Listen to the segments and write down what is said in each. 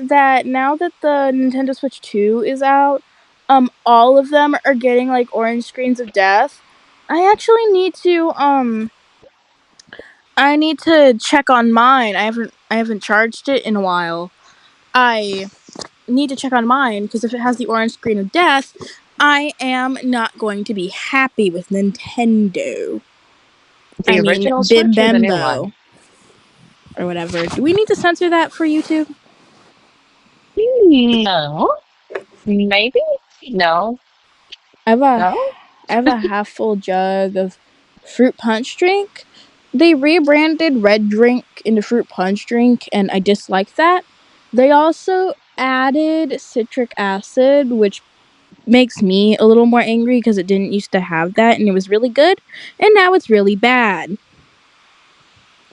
that now that the Nintendo Switch 2 is out, all of them are getting like orange screens of death. I actually need to check on mine. I haven't charged it in a while. I need to check on mine because if it has the orange screen of death, I am not going to be happy with Nintendo. The original Switch or the new one? Or whatever. Do we need to censor that for YouTube? No. Maybe? No. I No? have a half full jug of fruit punch drink. They rebranded red drink into fruit punch drink, and I dislike that. They also added citric acid, which makes me a little more angry because it didn't used to have that, and it was really good, and now it's really bad.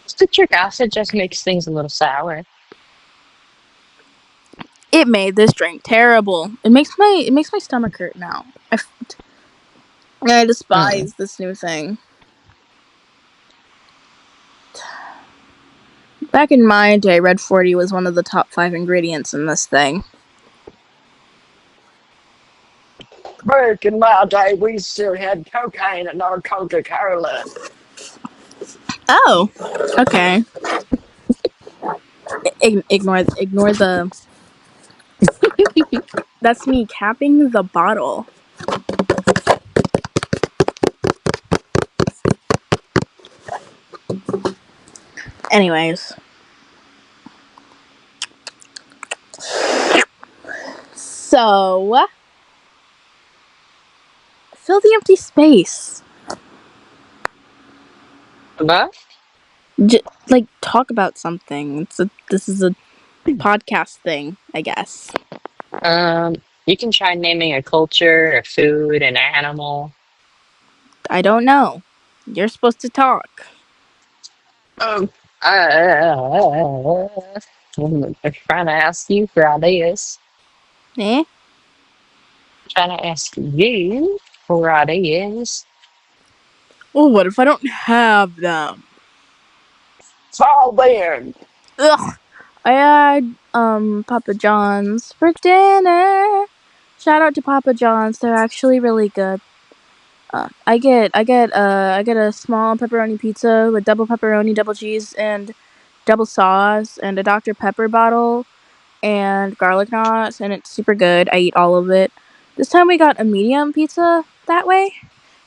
Citric acid just makes things a little sour. It made this drink terrible. It makes my stomach hurt now. I despise this new thing. Back in my day, Red 40 was one of the top 5 ingredients in this thing. Back in my day, we still had cocaine in our Coca-Cola. Oh, okay. Ignore the. That's me capping the bottle. Anyways. So, fill the empty space. What? Like, talk about something. This is a podcast thing, I guess. You can try naming a culture, a food, an animal. I don't know. You're supposed to talk. Um, uh, I'm trying to ask you for ideas. Eh? Trying to ask you for ideas. Well, what if I don't have them? Fall then. Ugh. I had Papa John's for dinner. Shout out to Papa John's. They're actually really good. I get a small pepperoni pizza with double pepperoni, double cheese, and double sauce, and a Dr. Pepper bottle, and garlic knots, and it's super good. I eat all of it. This time we got a medium pizza that way,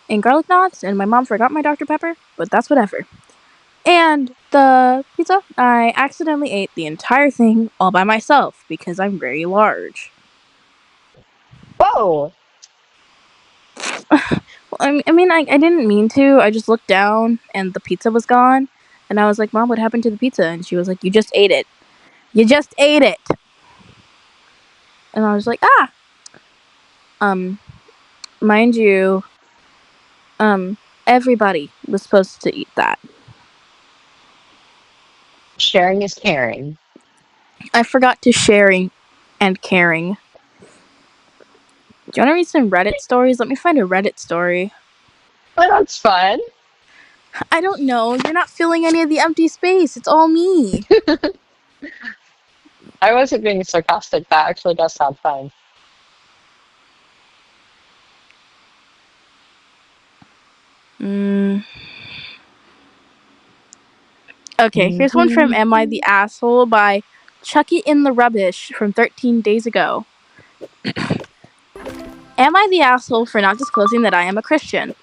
and garlic knots, and my mom forgot my Dr. Pepper, but that's whatever. And the pizza, I accidentally ate the entire thing all by myself because I'm very large. Whoa! I didn't mean to. I just looked down and the pizza was gone. And I was like, Mom, what happened to the pizza? And she was like, you just ate it. You just ate it. And I was like, mind you, everybody was supposed to eat that. Sharing is caring. I forgot to sharing and caring. Do you want to read some Reddit stories? Let me find a Reddit story. Well, that's fun. I don't know. You're not filling any of the empty space. It's all me. I wasn't being sarcastic. That actually does sound fun. Okay, here's one from Am I the Asshole by Chuck It in the Rubbish from 13 days ago. Am I the asshole for not disclosing that I am a Christian?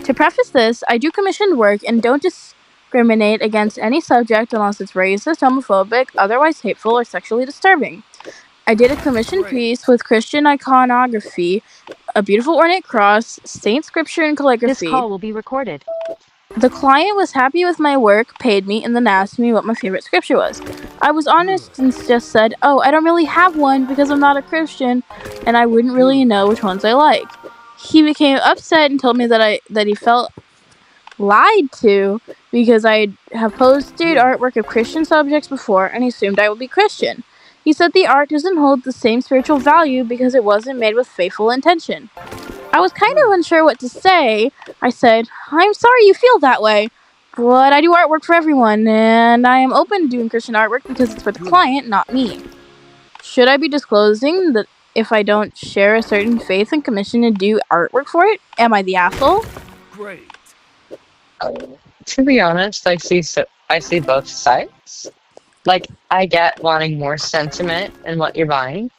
To preface this, I do commissioned work and don't discriminate against any subject unless it's racist, homophobic, otherwise hateful, or sexually disturbing. I did a commissioned piece with Christian iconography, a beautiful ornate cross, saint scripture, and calligraphy. This call will be recorded. The client was happy with my work, paid me, and then asked me what my favorite scripture was. I was honest and just said, oh, I don't really have one because I'm not a Christian, and I wouldn't really know which ones I like. He became upset and told me that he felt lied to because I have posted artwork of Christian subjects before and he assumed I would be Christian. He said the art doesn't hold the same spiritual value because it wasn't made with faithful intention. I was kind of unsure what to say. I said, I'm sorry you feel that way, but I do artwork for everyone, and I am open to doing Christian artwork because it's for the client, not me. Should I be disclosing that if I don't share a certain faith and commission to do artwork for it? Am I the asshole? Great. To be honest, I see both sides. Like, I get wanting more sentiment in what you're buying,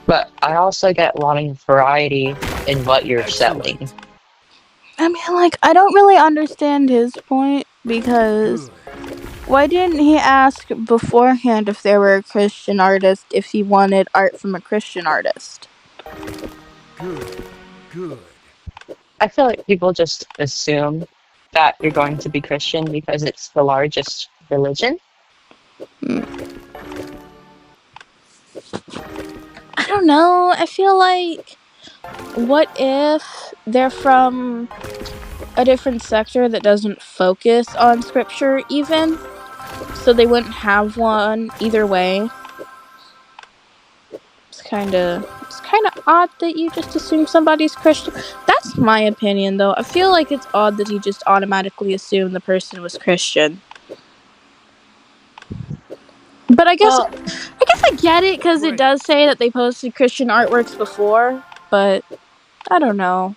but I also get wanting variety in what you're selling. Excellent. I mean, like, I don't really understand his point because Good. why didn't he ask beforehand if they were a Christian artist if he wanted art from a Christian artist? Good. Good. I feel like people just assume that you're going to be Christian because it's the largest religion. Hmm. I don't know. I feel like, what if they're from a different sector that doesn't focus on scripture even? So they wouldn't have one either way. It's kind of odd that you just assume somebody's Christian. That's my opinion, though. I feel like it's odd that he just automatically assumed the person was Christian. But Well, I guess I get it because it Great. does say that they posted Christian artworks before. But I don't know.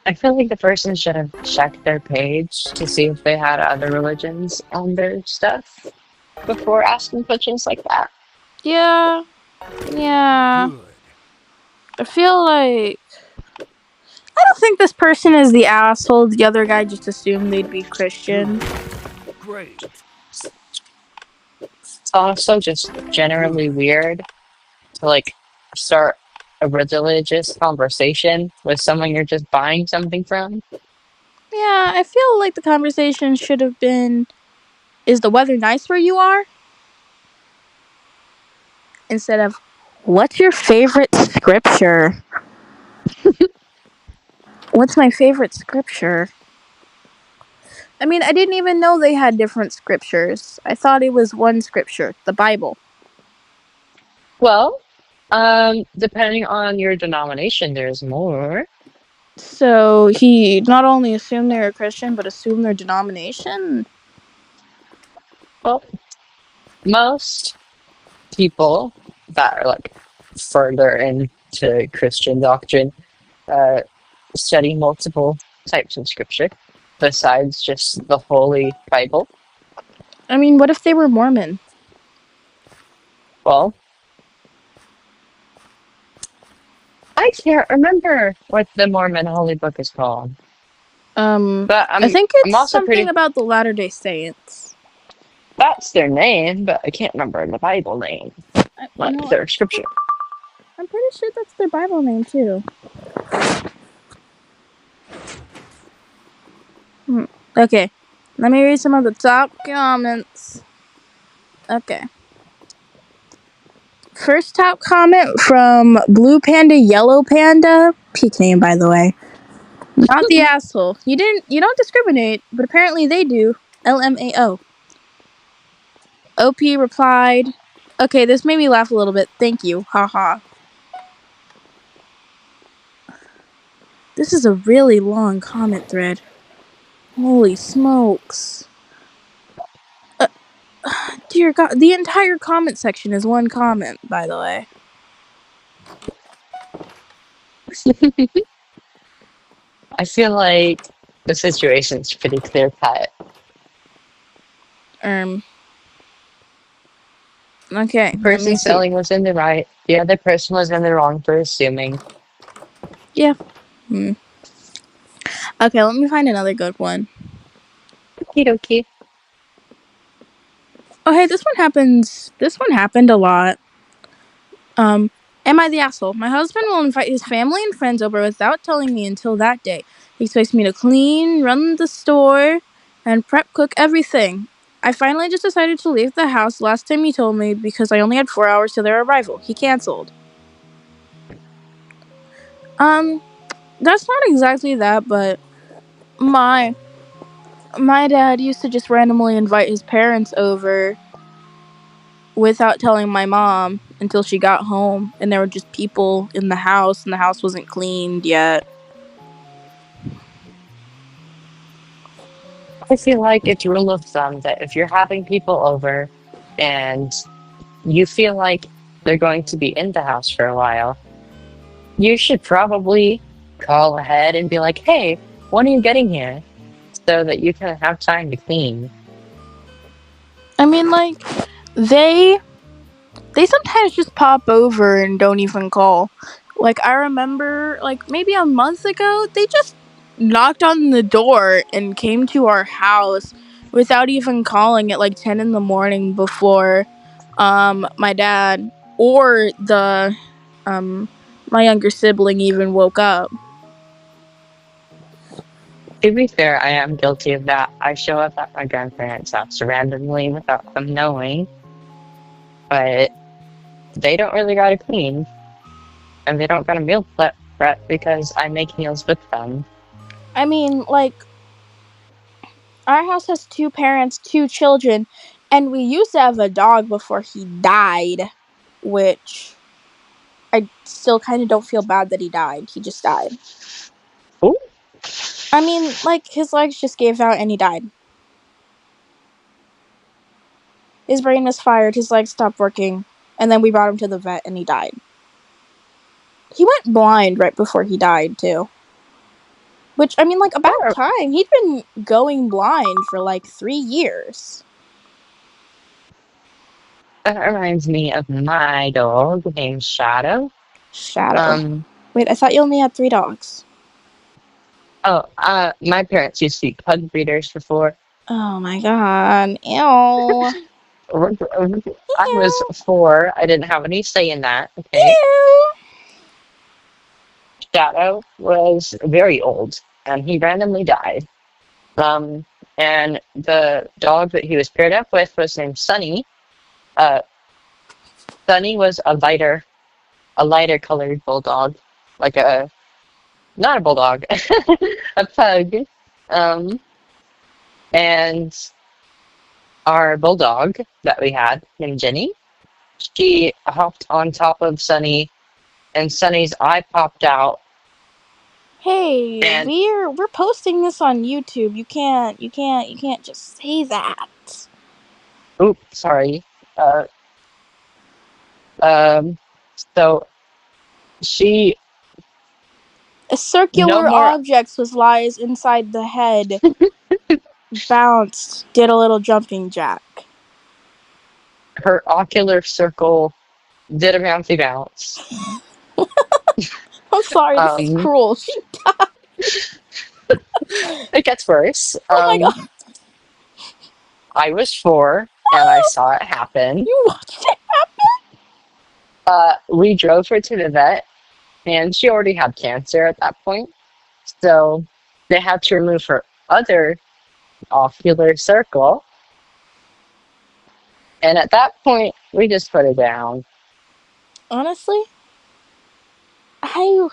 I feel like the person should have checked their page to see if they had other religions on their stuff before asking questions like that. Yeah, yeah. Good. I feel like I don't think this person is the asshole. The other guy just assumed they'd be Good. Christian. Great. It's also just Good. generally weird to like start a religious conversation with someone you're just buying something from. Yeah, I feel like the conversation should have been, is the weather nice where you are? Instead of, what's your favorite scripture? What's my favorite scripture? I mean, I didn't even know they had different scriptures. I thought it was one scripture, the Bible. Well, depending on your denomination, there's more. So he not only assumed they were Christian, but assumed their denomination? Well, most people that are like further into Christian doctrine uh, study multiple types of scripture besides just the Holy Bible. I mean, what if they were Mormon? Well, I can't remember what the Mormon Holy Book is called, but I think I'm it's also something pretty. about the Latter-day Saints. That's their name, but I can't remember the Bible name, You like know, their scripture. I'm pretty sure that's their Bible name, too. Okay, let me read some of the top comments. Okay. First top comment from Blue Panda Yellow Panda. Peak name, by the way. Not the asshole. You don't discriminate, but apparently they do. LMAO. OP replied, okay, this made me laugh a little bit. Thank you. Haha. This is a really long comment thread. Holy smokes. Dear God, the entire comment section is one comment, by the way. I feel like the situation's pretty clear cut. Okay, The let me person see. selling was in the right, the other person was in the wrong for assuming. Yeah. Okay, let me find another good one. Okie dokie. Oh, hey, this one happened a lot. Am I the asshole? My husband will invite his family and friends over without telling me until that day. He expects me to clean, run the store, and prep cook everything. I finally just decided to leave the house last time he told me because I only had 4 hours till their arrival. He canceled. That's not exactly that, but my my dad used to just randomly invite his parents over without telling my mom until she got home, and there were just people in the house, and the house wasn't cleaned yet. I feel like it's rule of thumb that if you're having people over and you feel like they're going to be in the house for a while, you should probably call ahead and be like, hey, when are you getting here? So that you can have time to clean. I mean, like, they sometimes just pop over and don't even call. Like, I remember, like, maybe a month ago, they just knocked on the door and came to our house without even calling at like 10 in the morning before my dad or the my younger sibling even woke up. To be fair, I am guilty of that. I show up at my grandparents' house randomly without them knowing, but they don't really gotta clean, and they don't gotta meal prep because I make meals with them. I mean, like, our house has two parents, two children, and we used to have a dog before he died, which I still kind of don't feel bad that he died. He just died. Ooh, I mean, like, his legs just gave out and he died. His brain was fired, his legs stopped working, and then we brought him to the vet and he died. He went blind right before he died, too. Which, I mean, like, about that, time. He'd been going blind for like 3 years. that reminds me of my dog named Shadow. Shadow. Um, Wait, I thought you only had 3 dogs. my parents used to be pug breeders before. Oh my god. Ew. I was Ew. 4. I didn't have any say in that. Okay. Ew. Shadow was very old, and he randomly died. Um, and the dog that he was paired up with was named Sunny. Uh, Sunny was a lighter colored bulldog, like a not a bulldog, a pug. Um, and our bulldog that we had named Jenny, she hopped on top of Sunny, and Sunny's eye popped out. Hey, And we're posting this on YouTube. You can't just say that. oops, sorry. Uh, um, so she A no circular more. object was lies inside the head, bounced, did a little jumping jack. Her ocular circle did a bouncy bounce. I'm sorry, this is Um, cruel. it gets worse. Oh my god, I was 4 and I saw it happen. you watched it? We drove her to the vet, and she already had cancer at that point. So they had to remove her other ocular circle. And at that point, we just put it down. Honestly, I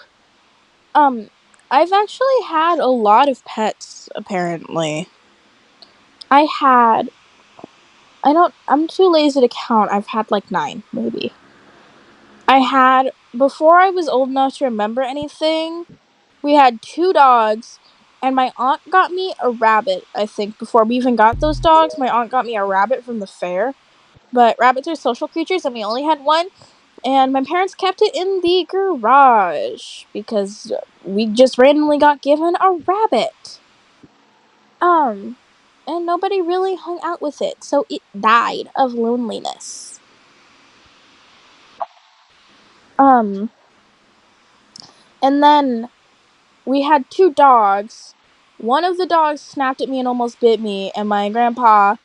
um I've actually had a lot of pets apparently. I had I'm too lazy to count. I've had like 9 maybe. I had before I was old enough to remember anything, we had 2 dogs and my aunt got me a rabbit, I think. Before we even got those dogs, my aunt got me a rabbit from the fair. But rabbits are social creatures and we only had one. And my parents kept it in the garage because we just randomly got given a rabbit. And nobody really hung out with it, so it died of loneliness. Um, and then we had 2 dogs. One of the dogs snapped at me and almost bit me, and my grandpa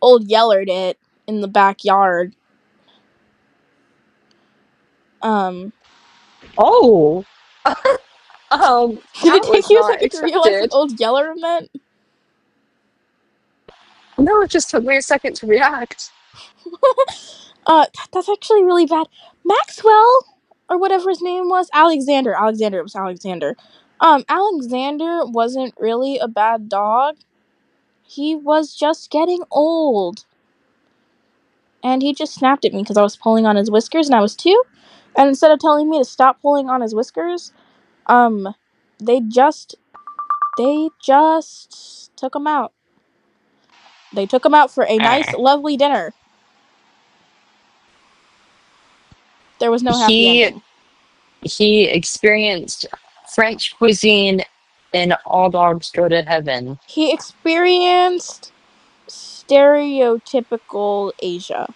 old yellered it in the backyard. Um, Oh, did it that take was you a not second to realize what expected. old yeller meant? No, it just took me a second to react. That's actually really bad. Maxwell, or whatever his name was, Alexander. It was Alexander. Alexander wasn't really a bad dog. He was just getting old. And he just snapped at me because I was pulling on his whiskers and I was 2. And instead of telling me to stop pulling on his whiskers, um, they just took him out. They took him out for a nice, Eh. lovely dinner. There was no happy He ending. he experienced French cuisine and all dogs go to heaven. He experienced stereotypical Asia.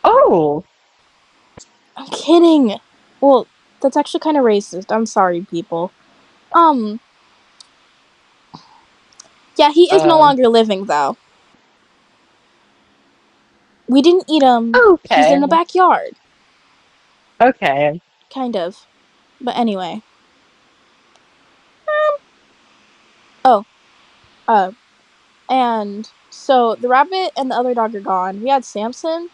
Oh, I'm kidding. Well, that's actually kind of racist. I'm sorry, people. Um, yeah, he is no uh, longer living though. We didn't eat him. He's in the okay, backyard, okay. kind of. But anyway. Oh, uh, and so the rabbit and the other dog are gone. We had Samson.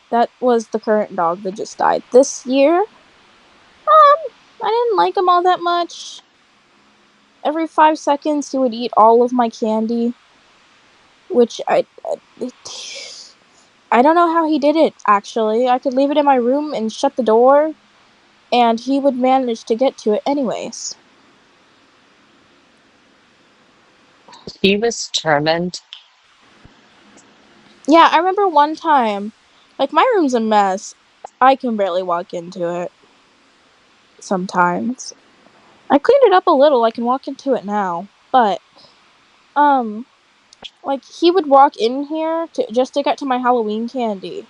That was the current dog that just died this year. I didn't like him all that much. Every 5 seconds, he would eat all of my candy, which I don't know how he did it. Actually, I could leave it in my room and shut the door, and he would manage to get to it anyways. He was determined. Yeah, I remember one time, like my room's a mess. I can barely walk into it. Sometimes I cleaned it up a little. I can walk into it now, but um, like he would walk in here to get to my Halloween candy.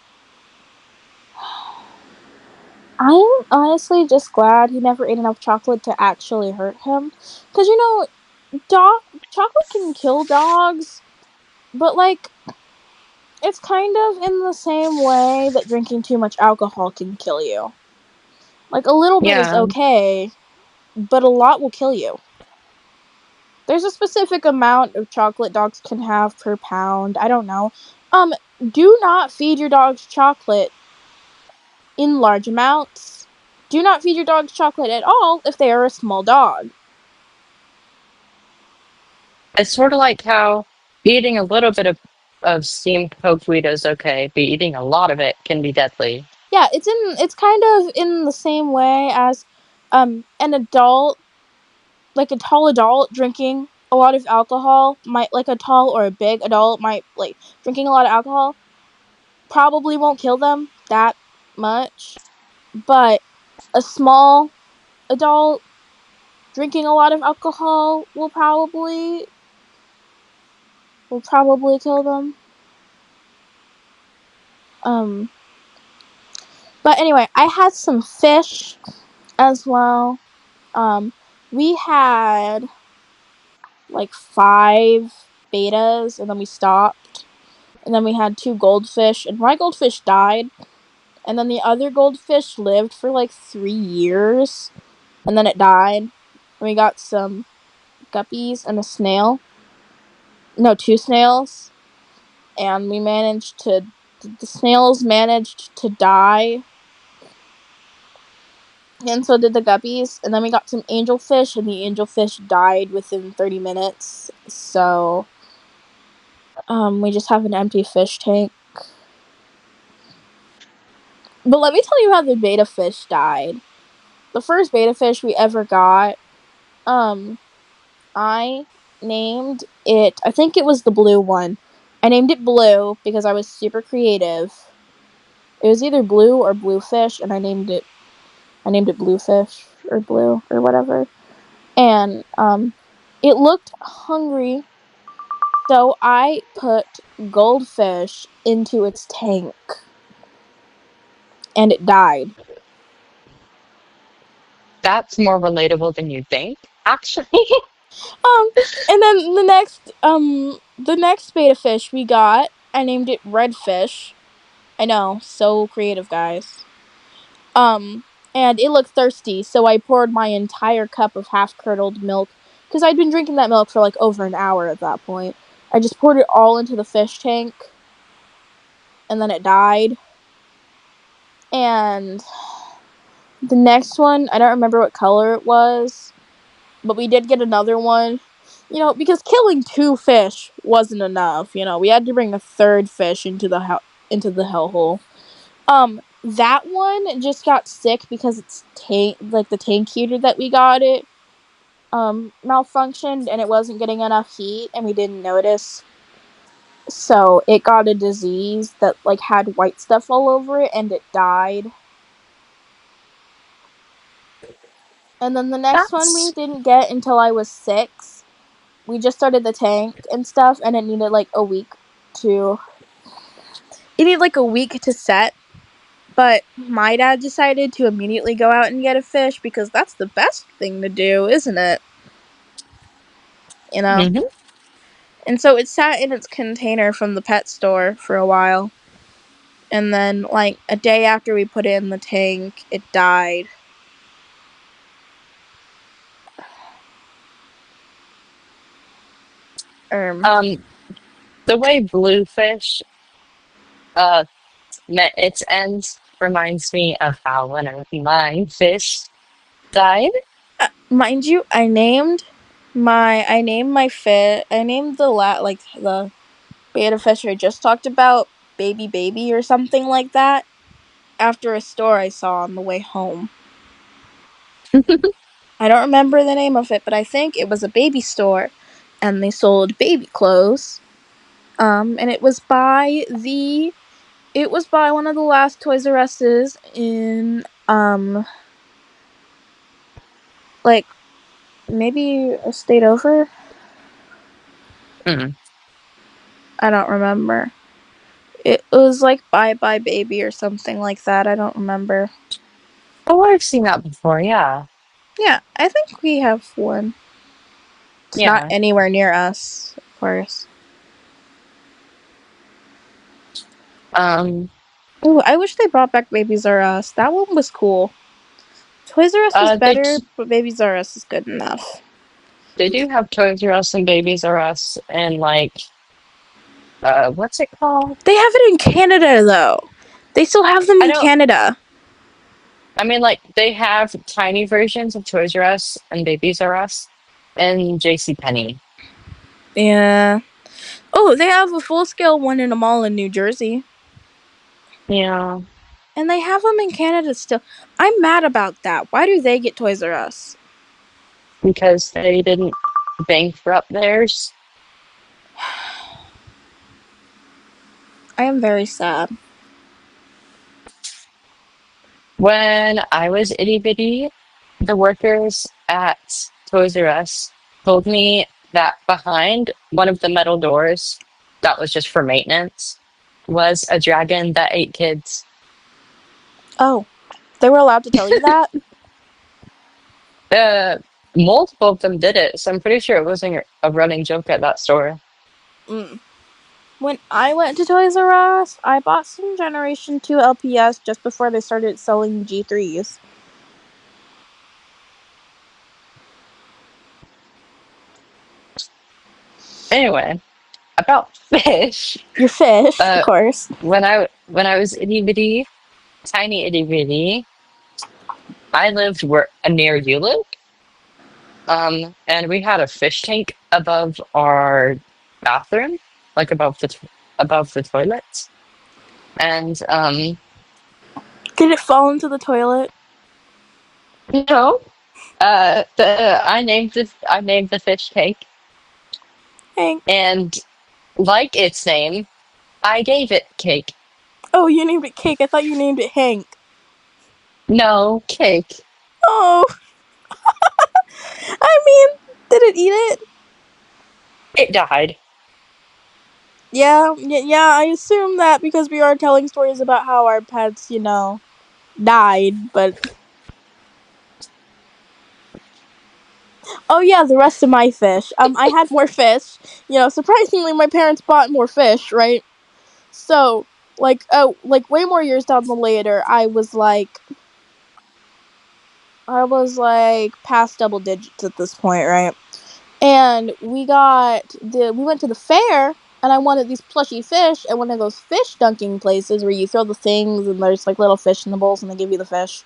I'm honestly just glad he never ate enough chocolate to actually hurt him, because dog chocolate can kill dogs, but like it's kind of in the same way that drinking too much alcohol can kill you. Like a little bit is Yeah, okay, but a lot will kill you. There's a specific amount of chocolate dogs can have per pound. I don't know. Do not feed your dogs chocolate in large amounts. Do not feed your dogs chocolate at all if they are a small dog. it's sort of like how eating a little bit of steamed pokeweed is okay, but eating a lot of it can be deadly. Yeah, it's kind of in the same way as an adult, like a tall adult drinking a lot of alcohol might, like a tall or a big adult might, like drinking a lot of alcohol probably won't kill them that much, but a small adult drinking a lot of alcohol will probably kill them. Um but anyway, I had some fish as well. Um we had like 5 betas and then we stopped. And then we had 2 goldfish, and my goldfish died. And then the other goldfish lived for like 3 years, and then it died. And we got some guppies and a snail. No, 2 snails. And the snails managed to die. And so did the guppies. And then we got some angelfish, and the angelfish died within 30 minutes. So, we just have an empty fish tank. But let me tell you how the beta fish died. The first beta fish we ever got, I named it, I think it was the blue one. I named it Blue because I was super creative. It was either blue or bluefish, and I named it bluefish or blue or whatever. And it looked hungry, so I put goldfish into its tank, and it died. That's more relatable than you think, actually. Um, and then the next beta fish we got, I named it Redfish. I know, so creative, guys. Um, and it looked thirsty, so I poured my entire cup of half-curdled milk, because I'd been drinking that milk for like over an hour at that point. I just poured it all into the fish tank, and then it died. And the next one, I don't remember what color it was, but we did get another one. Because killing 2 fish wasn't enough. We had to bring a third fish into the hellhole. That one just got sick because its tank, like the tank heater that we got it, malfunctioned and it wasn't getting enough heat, and we didn't notice. So it got a disease that like had white stuff all over it, and it died. And then the next one we That's didn't get until I was 6. We just started the tank and stuff, and it needed like a week to. It needed like a week to set. But my dad decided to immediately go out and get a fish because that's the best thing to do, isn't it? You know? mhm. And so it sat in its container from the pet store for a while. And then, like, a day after we put it in the tank, it died. Um, Um, the way bluefish uh met its ends reminds me of how one of my fish died. mind you, I named the beta fish I just talked about baby or something like that after a store I saw on the way home. I don't remember the name of it, but I think it was a baby store, and they sold baby clothes. And it was by one of the last Toys R Us's in like maybe a state over. Mm. I don't remember. It was like Bye Bye Baby or something like that. I don't remember. Oh, I've seen that before. Yeah, Yeah, I think we have one. It's not yeah. anywhere near us, of course. Um, Ooh, I wish they brought back Babies R Us. That one was cool. Toys R Us was they better, but Babies R Us is good enough. they do have Toys R Us and Babies R Us and like what's it called? They have it in Canada though. They still have them I in don't. Canada. I mean, like they have tiny versions of Toys R Us and Babies R Us and J.C. Penney. Yeah. Oh, they have a full scale one in a mall in New Jersey. Yeah, And they have them in Canada still. I'm mad about that. Why do they get Toys R Us? because they didn't bankrupt theirs. I am very sad. When I was itty bitty, the workers at Toys R Us told me that behind one of the metal doors that was just for maintenance was a dragon that ate kids. Oh, they were allowed to tell you that? Uh, Multiple of them did it, so I'm pretty sure it wasn't a running joke at that store. Mm. When I went to Toys R Us, I bought some Generation 2 LPS just before they started selling G3s. Anyway, about fish. Your fish, of Uh, course. when I was itty bitty, tiny itty bitty, I lived where near you live. And we had a fish tank above our bathroom, like above the toilets. And Did it fall into the toilet? no, I named the fish tank, Hank. and like its name, I gave it cake. Oh, you named it Cake. I thought you named it Hank. No cake. Oh, I mean, did it eat it? It died. Yeah, I assume that because we are telling stories about how our pets, died, but oh yeah, the rest of my fish. I had more fish. Surprisingly my parents bought more fish, right? So, like way more years down the later, I was like past double digits at this point, right? And we went to the fair and I wanted these plushy fish at one of those fish dunking places where you throw the things and there's like little fish in the bowls and they give you the fish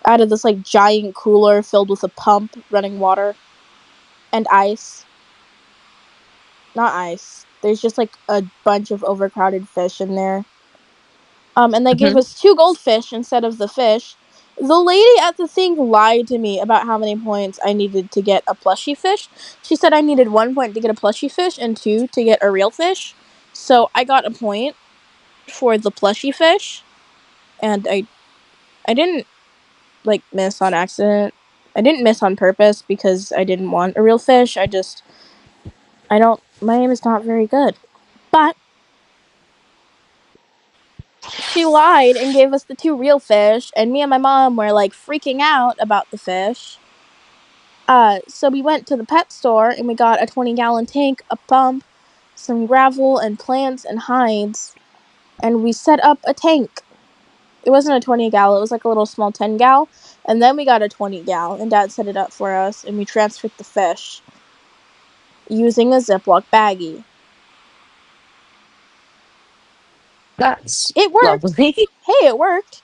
out of this like giant cooler filled with a pump running water and ice. Not ice. There's just like a bunch of overcrowded fish in there. And they gave Hmm. us 2 goldfish instead of the fish. The lady at the thing lied to me about how many points I needed to get a plushie fish. She said I needed 1 point to get a plushie fish and 2 to get a real fish. So I got a point for the plushie fish, and I didn't like miss on accident. I didn't miss on purpose because I didn't want a real fish. I don't. My aim is not very good, but she lied and gave us the two real fish, and me and my mom were like freaking out about the fish. So we went to the pet store and we got a 20-gallon tank, a pump, some gravel and plants and hides, and we set up a tank. It wasn't a 20-gal, it was like a little small 10-gal, and then we got a 20-gal, and Dad set it up for us, and we transferred the fish using a Ziploc baggie. That's It worked. lovely. Hey, it worked.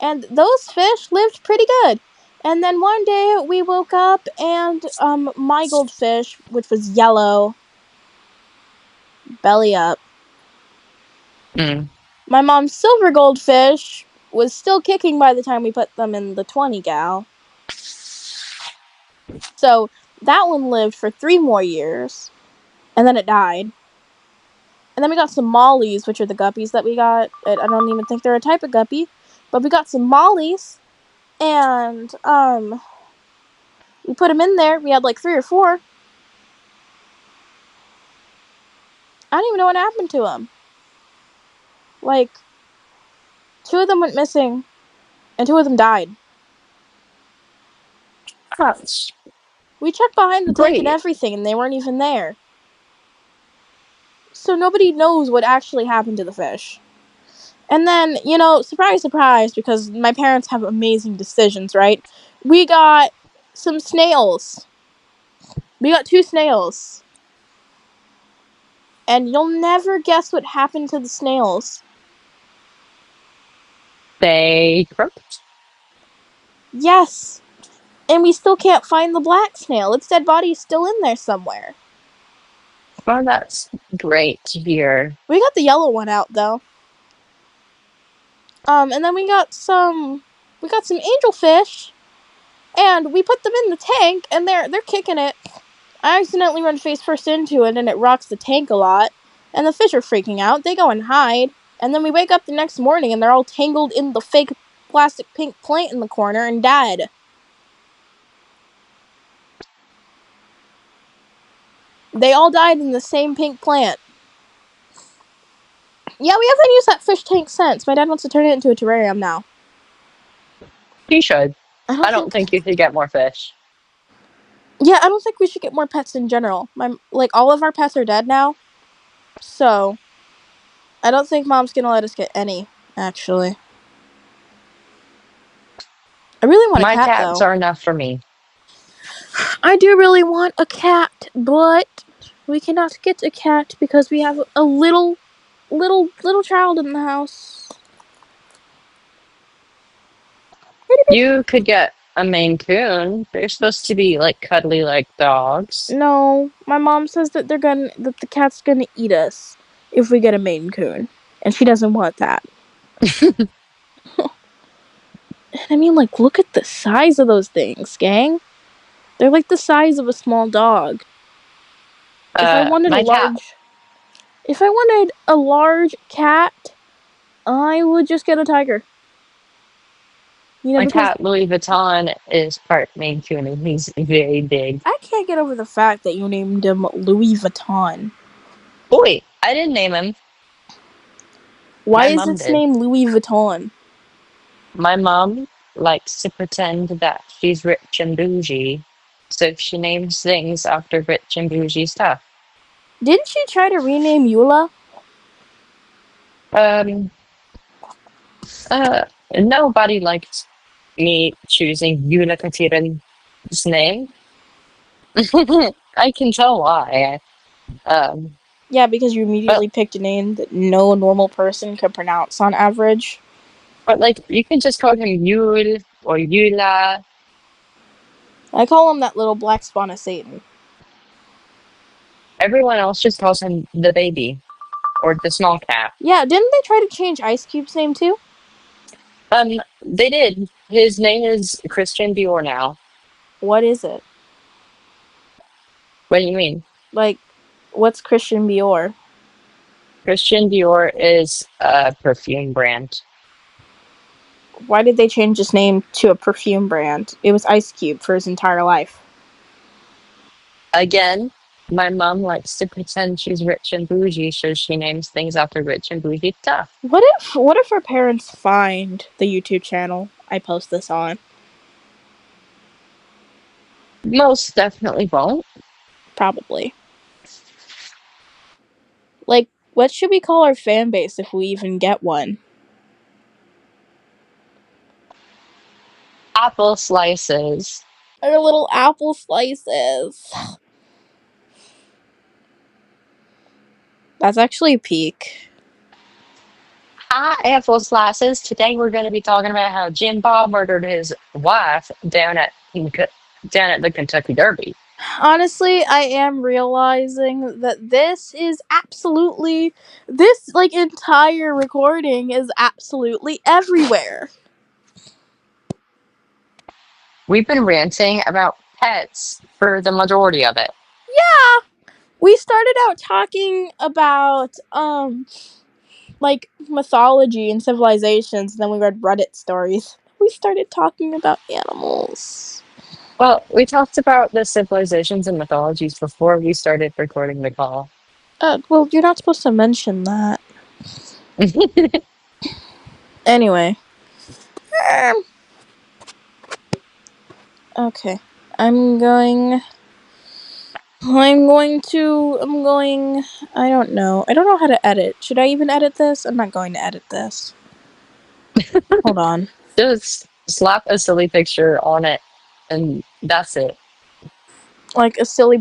And those fish lived pretty good. And then one day we woke up and my goldfish, which was yellow, belly up. Mm. My mom's silver goldfish was still kicking by the time we put them in the 20-gal. So that one lived for 3 more years, and then it died. And then we got some mollies, which are the guppies that we got. I don't even think they're a type of guppy, but we got some mollies, and we put them in there. We had like 3 or 4. I don't even know what happened to them. Like, 2 of them went missing, and 2 of them died. That's We checked behind the tank and great. everything, and they weren't even there. So nobody knows what actually happened to the fish. And then, surprise, surprise, because my parents have amazing decisions, right? We got some snails. We got 2 snails. And you'll never guess what happened to the snails. They croaked. Yes. And we still can't find the black snail. Its dead body is still in there somewhere. Well, that's great to hear. We got the yellow one out though. And then we got some angelfish, and we put them in the tank, and they're kicking it. I accidentally run face first into it, and it rocks the tank a lot. And the fish are freaking out. They go and hide. And then we wake up the next morning, and they're all tangled in the fake plastic pink plant in the corner and dead. They all died in the same pink plant. Yeah, we haven't used that fish tank since. My dad wants to turn it into a terrarium now. You should. I I don't don't think. think you should get more fish. Yeah, I don't think we should get more pets in general. All of our pets are dead now, so I don't think Mom's gonna let us get any. Actually, I really want a My cat cats though. are enough for me. I do really want a cat, but we cannot get a cat because we have a little child in the house. You could get a Maine Coon. They're supposed to be like cuddly like dogs. No, my mom says that that the cat's gonna eat us if we get a Maine Coon, and she doesn't want that. I mean, like, look at the size of those things, gang. They're like the size of a small dog. If I wanted a My cat, large, if I wanted a large cat, I would just get a tiger. my Because cat Louis Vuitton is part Maine Coon, and he's very big. I can't get over the fact that you named him Louis Vuitton. Oh, wait, I didn't name him. Why My is mom its did. name Louis Vuitton? My mom likes to pretend that she's rich and bougie, so she names things after rich and bougie stuff. Didn't she try to rename Eula? Um, uh, Nobody liked me choosing Yuna Katiran's name. I can tell why. Um, Yeah, because you but immediately picked a name that no normal person could pronounce on average. but like you can just call him Yul or Yula. I call him that little black spawn of Satan. Everyone else just calls him the baby or the small cat. Yeah, didn't they try to change Ice Cube's name too? They did. His name is Christian Dior now. What is it? What do you mean? Like, what's Christian Dior? Christian Dior is a perfume brand. Why did they change his name to a perfume brand? It was Ice Cube for his entire life. Again, my mom likes to pretend she's rich and bougie, so she names things after rich and bougie stuff. What if our parents find the YouTube channel I post this on? Most definitely won't. Probably. Like, what should we call our fan base if we even get one? Apple slices. Our little apple slices. That's actually peak. Hi, Apple slices. Today we're going to be talking about how Jim Bob murdered his wife down at the Kentucky Derby. Honestly, I am realizing that this entire recording is absolutely everywhere. We've been ranting about pets for the majority of it. Yeah! We started out talking about, mythology and civilizations, and then we read Reddit stories. We started talking about animals. Well, we talked about the civilizations and mythologies before we started recording the call. Well, you're not supposed to mention that. Anyway. Okay. I don't know. I don't know how to edit. Should I even edit this? I'm not going to edit this. Hold on. Just slap a silly picture on it, and that's it. Like a silly